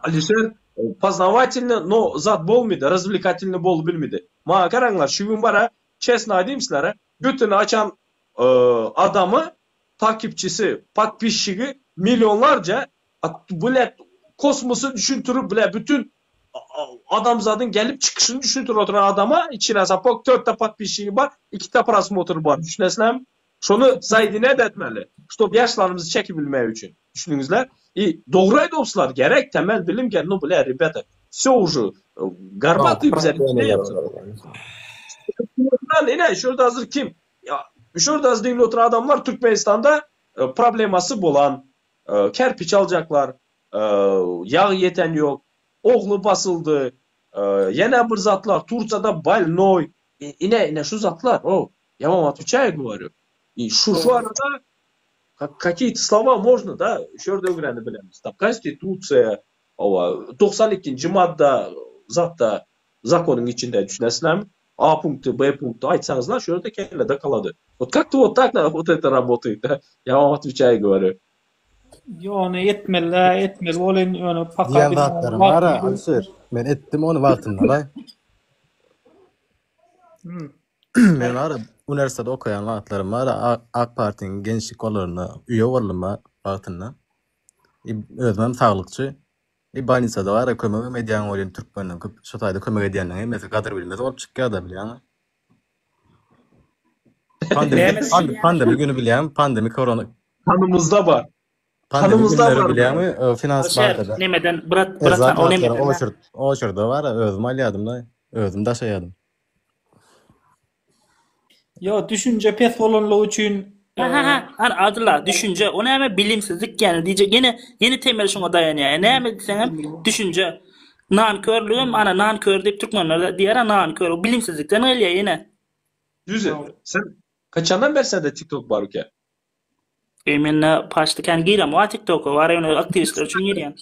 Alişer познавательно, но zat bolmайды, развлекательно bol bilmedi. Ma karanglar, şu gün bara, честно aydım sizlere, götünü açan adamı, takipçisi, подписчиги milyonlarca, böyle kosmosu düşüntürüp, böyle bütün adamzadın gelip çıkışını düşüntürüp oturan adama, içine sapok 4 подписчиги var, 2 prasmotr var, düşünesem. Şonu saydine de etmeli. Stop yaşlarımızı çekebilmek için. Düşününüzler. Doğru aydıpsılar. Gerek temel bilim gel. No bile rебята. Все уже. Garbatı bize ne yapsın? Yine şurada hazır kim? Şurada hazır dinle oturan adamlar Türkmenistan'da probleması bulan. Kerpiç alacaklar. Yağ yeten yok. Oğlu basıldı. Yine bir zatlar. Turca'da balnoy. Yine şu zatlar. Я вам отвечаю, говорю. И şu arada какие-то слова можно, да, şurada öğrenip bilemiz. Там Konstitusiya, 92. madda zatta zakonun içinde düşünesizler. A punktu, B punktu айтсаңызlar şurada kellede kaladı. Вот как-то вот так вот это работает, да. Я вам отвечаю, говорю. Ýöne etmeli bolan ýöne Diýen zatlarym bar, Alşer. Men etdim onu wagtynda. Men var üniversitede okuyan zatlarym bar, AK Parti'nin gençlik kollarına üye bolma wagtynda. Özüm sağlıkçı. Banisada var, kömek medýan bolan Türkmeniň köp şu taýda kömek edýänler emesi gadyr bilmez bolup çykýar da bilýän. Pandemi günü bilýän, pandemi korona Kanımızda var. Kanımızda var bilýänmi? Finans barada. Nemeden bıraksan o nemeden. O şurada var, özüm alýadym da, özüm daşaýadym. Yo, düşünce pes bolanlygy üçin Hani adlar düşünce o näme bilimsizlik yani diyecek yeni temel şuna dayanıyor. Näme diýsem düşünce nankörlüğüm ana nankör diýip Türkmenlerde diýer nankör o bilimsizlikden gelýär yine. Yüze. Sen kaçandan beri sende TikTok var uke? Men paştykan giram o TikTok'a var ýöne aktivistler üçin girýän.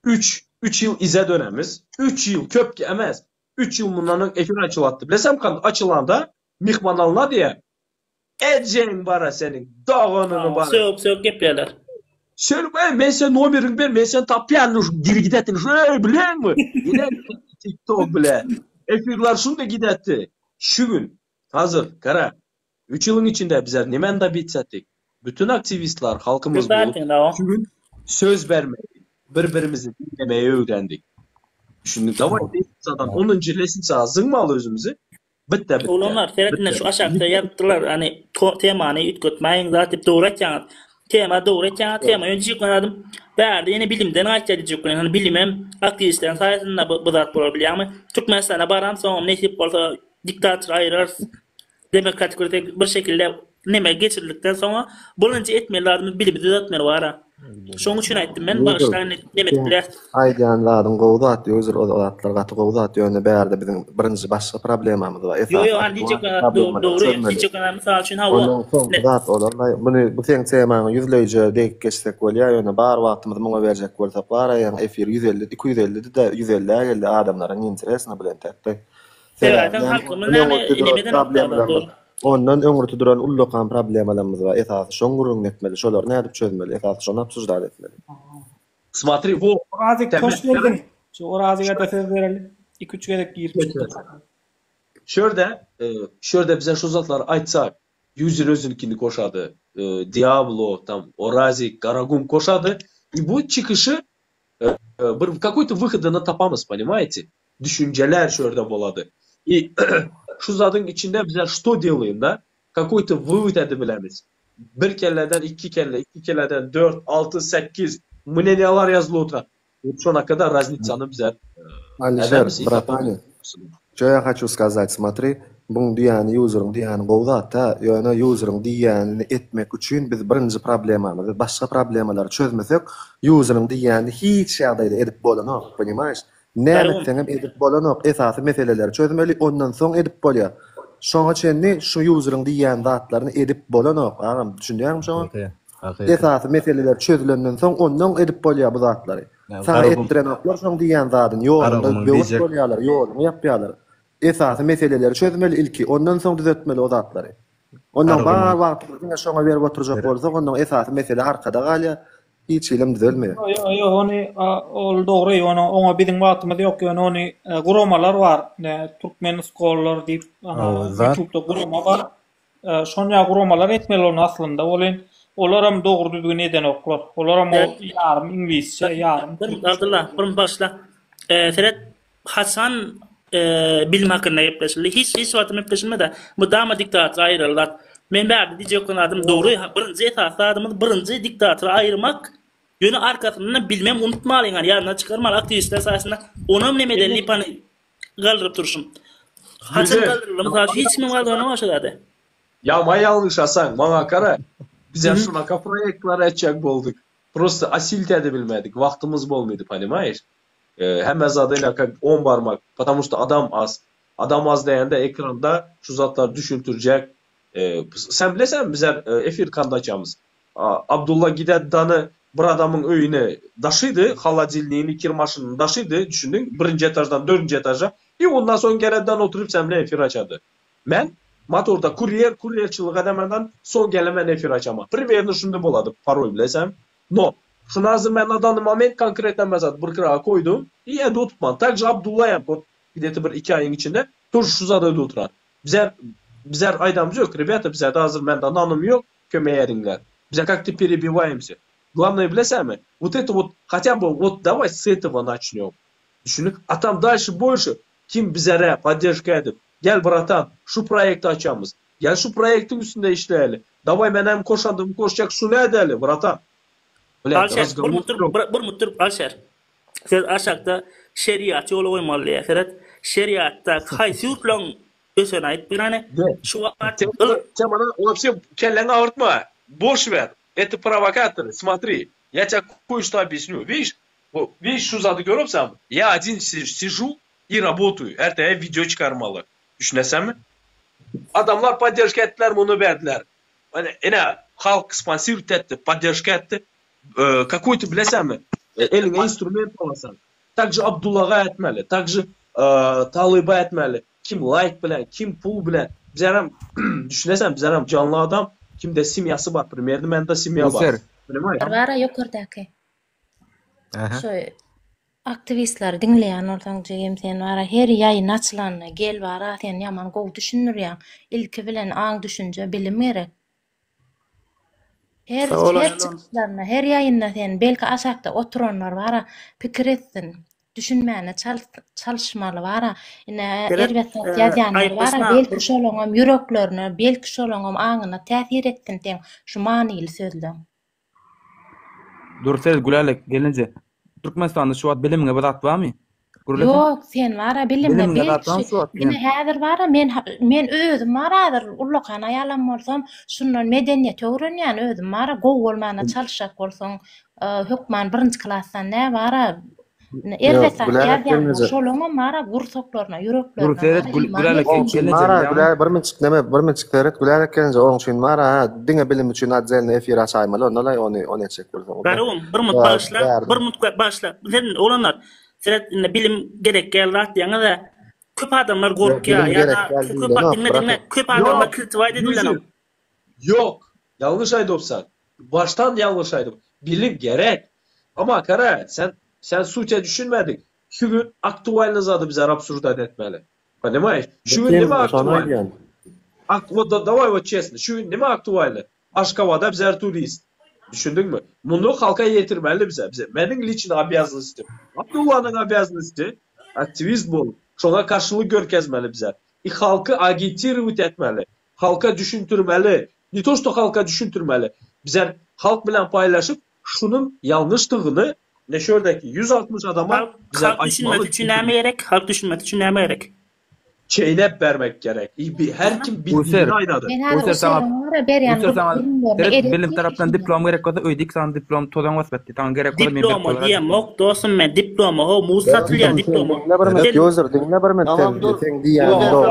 3 yıl ize dönemiz. 3 yıl köp emez. 3 yıl bundan ekran açılattı. Bilesem kan açılanda mihman alına diye edeceğin bara senin. Dağınını bara. Söp geplerler. Söyle ben sen numarini ver. Ben sen tapyan geri gidetin. Şöyle bilen mi? Yine TikTok bile. Efirler şunda gidetti. Şu gün hazır kara. 3 yılın içinde bizler nemen de bitsettik. Bütün aktivistler halkımız bulup şu gün söz vermeyi, birbirimizi dinlemeyi öğrendik. Şimdi davat zaten 10. lesin sağızın mı alır özümüzü? Bitti. Onlar seyrettiler şu aşağıda yaptılar hani temanı ütgötmeyin zaten doğratacağız. Tema doğratacağız. Tema önceki konadım. Berdi yine bilimden açacak hani bilimem aktivistlerin sayesinde bu zat bulabiliyor ama Türkmenistan'a baran sonra nesip olsa diktatör ayırır. Demokratik bir şekilde neme geçirdikten sonra bulunca etmelerimiz bilimi düzeltmeleri var. Şoň üçin aýtdym men başlaryny demekdiler. Aýdýanlaryň gowdat ýözer odatlar gaty gowdat ýöne bärde biziň birinji başga problemamyz bar. Yo hani diýjek dogry diýjek mysal üçin hawa. Bunu bu seň temaňy ýüzleýje dek geçsek bolýar ýöne bar wagtymyzy muňa berjek bolsak bar ýa efir 150 250 de 150 geldi adamlaryň interesine bilen täkdi. Sebäpden halkymyň näme elemeden Ondan öňürde duran ullukan problemlerimiz var. Esasy şoň gurrun etmeli. Şolar nädip çözmeli? Esasy şonu absurdlar etmeli. Смотри, во. Orazi toş verdin. Şu oraziga da söz berelim. 2-3 gerek girip. Şörde bize şu zatlar aytsak, User özünkini koşadı, Diablo, там, Orazi, Karagum koşadı. И bu çıkışı какой-то выходını tapamız, понимаете? Düşünceler şörde boladı. И şu zatın içinde bize что делаем da? Какой-то вывод edebilemiz. Bir kelleden iki kelle, iki kelleden 4, 6, 8 мнениялар yazılı oturan. Şuna kadar разницаны bize. Алишер, братаны, что я хочу сказать, смотри, bu diýany user'ın diýany gowzatda, ýöne user'ın diýanyny etmek üçin biz birinji problemamiz, başga problemalar çözmesek, user'ın diýanyny hiç ýagdaýda edip bolanok, poнимаешь? Näme edip bolanok, esasy meseleleri çözmeli, ondan soň edip bolýar. Şoňa çenni şu user'ın diýän zatlaryny edip bolanok, agam düşünýärmi şoňa? Esasy meseleler çözülenden soň ondan edip bolýar bu zatlary. Sana etdiren oklar şoň diýän zadyny ýolunda göwüp bolýarlar, ýoluny ýapýarlar. Esasy meseleleri çözmeli ilki, ondan soň düzeltmeli o zatlary. Ondan bar wagtyny şoňa berip oturjak bolsak, ondan esasy mesele arkada galýar, hiç ilim düzelmeýär. Ýok, ony ol dogry, ona biziň wagtymyz ýok, ýöne ony guramalar bar, türkmen skollar diýip, YouTube'da gurama bar. Şoňa guramalar etmeli onu aslında, olaram dogry düzgün eden oklar. Olaram o ýarym ingilisçe, ýarym. Abdullah, bir başla. Seret Hasan bilim hakkında yaplaşıldı. Hiç wagt yaplaşılmadı. Bu dama diktatör ayrıldılar. Men bäri diýjekden adam dogry, birinji esasy adamyz birinji diktatöry aýyrmak, ýöne arkasyndan bilmem unutmalyň, ýanyna çykarmaly aktivistler sayesinde onam nemeden lipany galdyryp duruşum. Hasan galdyrylmasa hiç kim galdyrana başlady. Ya ýalňyş Hasan, maňa kara. Bize şunaka proyektler etjek boldyk. Просто асилт edebilmedik. Vaktimiz bolmady, понимаешь? Hemme zadyla 10 barmak. Потому что adam az. Adam az degende ekranda şu zatlar düşüntürjek. Sen bilesen bizler efir kandaçamız. Abdullah Gideddan'ı bir adamın öyüne daşıydı. Haladilniğini, kirmaşını daşıydı. Düşündün. 1-nji etajdan 4-nji etaja. Ondan sonra geredden oturup sen bile efir açadı. Men motorda kuryerçilik edemeden son gelemen efir açama. Primerini şunda boladı. Parol bilesem. No. Şunu hazır men adanı moment konkretlenmezat. Bir kırağa koydum. İyi edi oturtman. Takca Abdullah yapot. Gideti bir 2 ayın içinde. Turşu şu zada edi oturan. Bizler aydamız yok. Rебята, bizler de hazır mende nanım yok. Kömeyeringler. Bize как-то перебиваемся. Главное, bilesem mi? Вот это вот, хотя бы, вот давай с этого начнем. Düşünün. А там дальше больше. Kim bizlere поддержка edip. Gel bratан, şu proyekti açamız. Gel şu projektin üstünde işleyelim. Davay ben hem koşandım, koşacak şu ne edelim bratan. Alşer, bir mutur Alşer. Siz aşağıda şeriat yolu koymalıya. Şeriatta kaysi yurtlan ösen ait bir hani. Şu vakit... Sen bana вообще kelleni ağırtma. Boş ver. Это провокатор. Смотри. Я тебе кое-что объясню. Видишь, şu zadı görüpsem? Я один сижу и работаю. Erteye video çıkarmalı. Düşünesen mi? Adamlar поддержка ettiler, bunu verdiler. Hani halk sponsor etti, поддержка etti. Какой-то bilesen mi? Eline instrument alasan. Takcı Abdullah'a etmeli. Takcı Talib'a etmeli. Kim like bilen, kim pul bilen. Bizlerim düşünesen bizlerim canlı adam. Kimde simyası var. Primerdi mende simya var. Vara yokurdaki. Şu aktivistler dinleyen ortaň jegem sen wara her ýaýyn açylanyna gel wara sen ýaman gowy düşünürýän. İlki bilen aň düşünje bilim gerek. Her çıkışlarına, her ýaýynda sen belki aşakda oturanlar wara pikir etsin. Düşünmäne çalışmaly wara. Elbetde ýazanlar wara belki şolaňam yüreklerine, belki şolaňam aňyna täsir etsin den şu manyly sözler. Dursel gülerlik gelince Türkmenistan'da şu an bilimine bir zat barmy? Yok, sen wara bilimle belki. Ine häzir wara men özüm wara ullukana ýalan bolsam, şundan medeniýet öwrenýän özüm wara gowy bolmana çalışak bolsaň, hökman 1-nji klasdan nä wara elbetde ýazýan şolaňa wara gursoklarna, yüreklerine. Dursel gülerlik gelince bir minçik teret gülerlik gelince oň üçin wara diňe bilim üçin adzelne efir açaýmaly, ondan ony etjek bolsaň. Garun, bir mut başla. Sen olanlar Seret bilim gerek geldi diýene de köp adamlar gorkya bilim ya gerek da geldi köp de, dinle köp adamlar Yok, kultivate edilen. Yusuf, Yok. Yanlış aydıpsan. Baştan yanlış aydım. Bilim gerek. Ama kara sen suça düşünmedin. Şu gün aktualini zadı bize absurd etmeli. Понимаешь? Şu gün nima aktual? Вот давай вот честно. Şu gün nima aktual? Aşkavada bize turist. Düşündün mü? Bunu halka yetirmeli bize. Benim için обязанностью. Abdullah'ın обязанностью aktivist bol. Şuna karşılık görkezmeli bize. Halkı agitировать etmeli. Halka düşüntürmeli. Ne to что halka düşüntürmeli. Bize halk bilen paylaşıp şunun yanlışlığını ne şördeki 160 adama bize Halk düşünmesi için näme gerek? Halk düşünmesi için näme gerek? çeynep vermek gerek. Her kim bildiğini aynadı. Bilim taraftan diplom gerek olsa öýdik san diplom todan wasbatdy. Taň gerek bolar men Diploma diýemok dostum men diploma o musatylýan diploma. Dinle bir minut. Sen diýen doğru.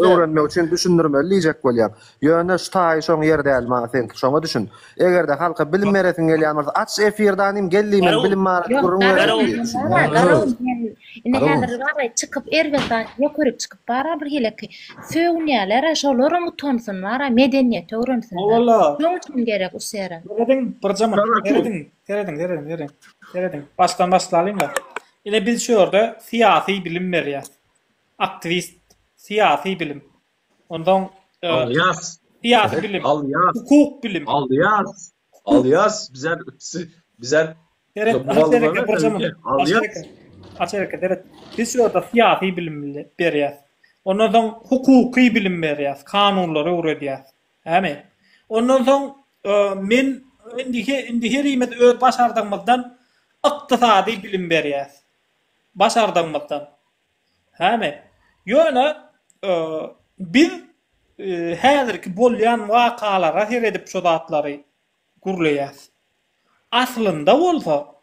Öwrenmek üçin düşündirmeli diýjek bolýar. Ýöne şu taý şoň ýerde elma sen şoňa düşün. Egerde halka bilim meretin gelýän bolsa aç efirdanym geldimen bilim marat gurrun. Ine häzir garay çıkıp erbetan ýokuryp çıkıp bara bir heleki söwnýärler şolary mutonsun wara medeniýet öwrensin. Şoň üçin gerek usera. Geredin bir zaman. Geredin. Baştan başlayalım da. Ine biz şu orada siyasi bilim berýär. Aktivist, siyasi bilim. Ondan Alyas. siyasi bilim. Alyas. Hukuk bilim. Alyas. Bizer Açerek evet. Biz şu orada siyasi bilim berýär. Ondan soň hukuky bilim berýär. Kanunlary öwredýär. Häme. Ondan soň men indi herimet öz başardygymdan ykdysady bilim berýär. Başardygymdan. Häme. Ýöne biz häzirki bolýan wakalara her edip şu zatlary gurlaýar. Aslında bolsa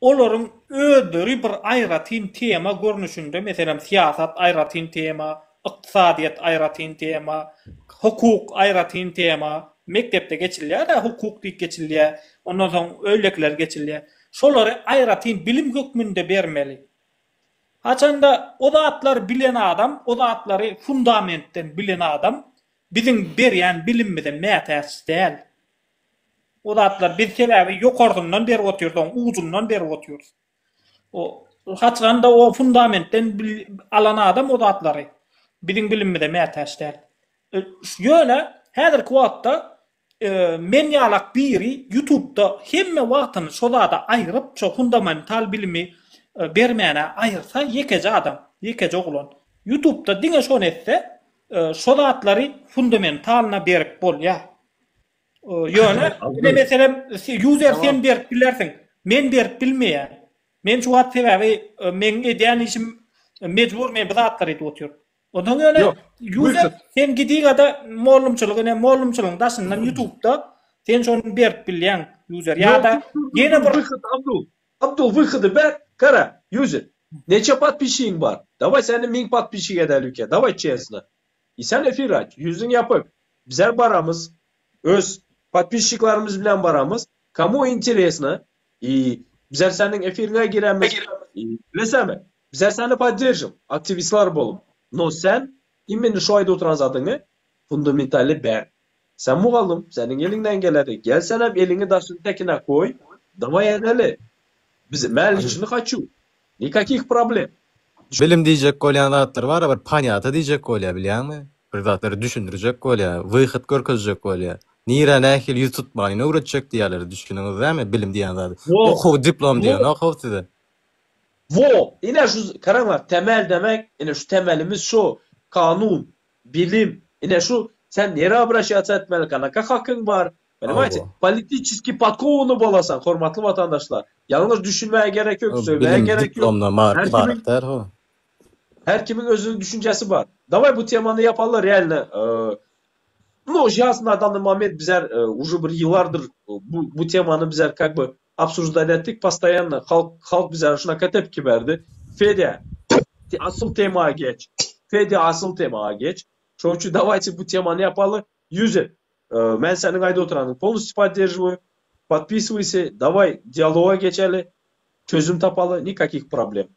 olaryň ödüri bir aýratyn tema görnüşinde, meselem siyasat aýratyn tema, ykdysadyýat aýratyn tema, hukuk aýratyn tema, mektepde geçilýär da hukuk diýip geçilýär, ondan soň öýlekler geçilýär. Şolary aýratyn bilim hökmünde bermeli. Haçanda o zatlar bilen adam, o zatlary fundamentden bilen adam bizim berýän bilimimizden mätäs däl. O zatlar bir sebäbi ýokardyndan beri otýardyň, uzundan beri otýar. O haçanda o fundamentden alan adam o zatlary bizim bilimimizde mätäs däl. Ýöne häzirki wagtda men ýalak biri YouTube'da hemme wagtyny şo zada aýryp, şo fundamental bilimi bermäne aýyrsa ýekeje adam, ýekeje oglan. YouTube'da diňe şonu etse, şo zatlary fundamentalyna berip bolýar. Ýöne, meselem user sen berip bilersiň, men berip bilmeýän. Men şu wagt sebäbi men edýän işim mejbur men bu zatlary edip otýar. Ondan ýöne user sen gidiýgada mollumçylygyň daşyndan YouTube'da sen şonu berip bilýän user ýa-da ýene bir Abdul wychody ber, kara, user. Neçe подписчигиň bar? Давай seni 1000 подписчик edelim. Давай честно. И sen efir aç, yüzün yapıp bizler baramız, öz подписчикlarımız bilen baramız. Kamu интересно. И bizler senin efirine girenmiz. Bilesem, bizler seni поддержим, aktivistler bolum. No sen imeni şu ayda oturan zadyny fundamentali ber. Sen mugallim, senin elinden geledi. Gel sen hem elini daşın tekine koy. Давай edeli. Biz mälçini haçu. Nikakih problem. Bilim diýjek bolýan zatlar bar, bir panyata diýjek bolýar bilýärmi? Bir zatlary düşündirjek bolýar, wyhyt görkezjek bolýar. Nire nähil ýüz tutmagyny öwretjek diýerler, düşünýäňiz dämi? Bilim diýen zat. Okuw diplom diýen, okuw size. Ine şu karamlar temel demek, ine şu temelimiz şu kanun, bilim, ine şu sen nere обращаться etmeli kanaka hakkın var. Понимаете? Politiski podkovunu bolasan, hormatly vatandaşlar. Yalnız düşünmeye gerek yok, söylemeye gerek yok. Her kimin özünün düşüncesi var. Давай bu temanı yapalım реально. Ну, сейчас на данный момент bizler уже bir yıllardır bu temanı bizler как бы обсуждать ettik постоянно. Halk bizler şuna tepki verdi. Fedya asıl temaya geç. Şoň üçin давайте bu temanı yapalım. User men senin ayda oturanyň полностью поддерживаю. Подписывайся. Давай диалога geçeli. Çözüm tapalı. Никаких проблем.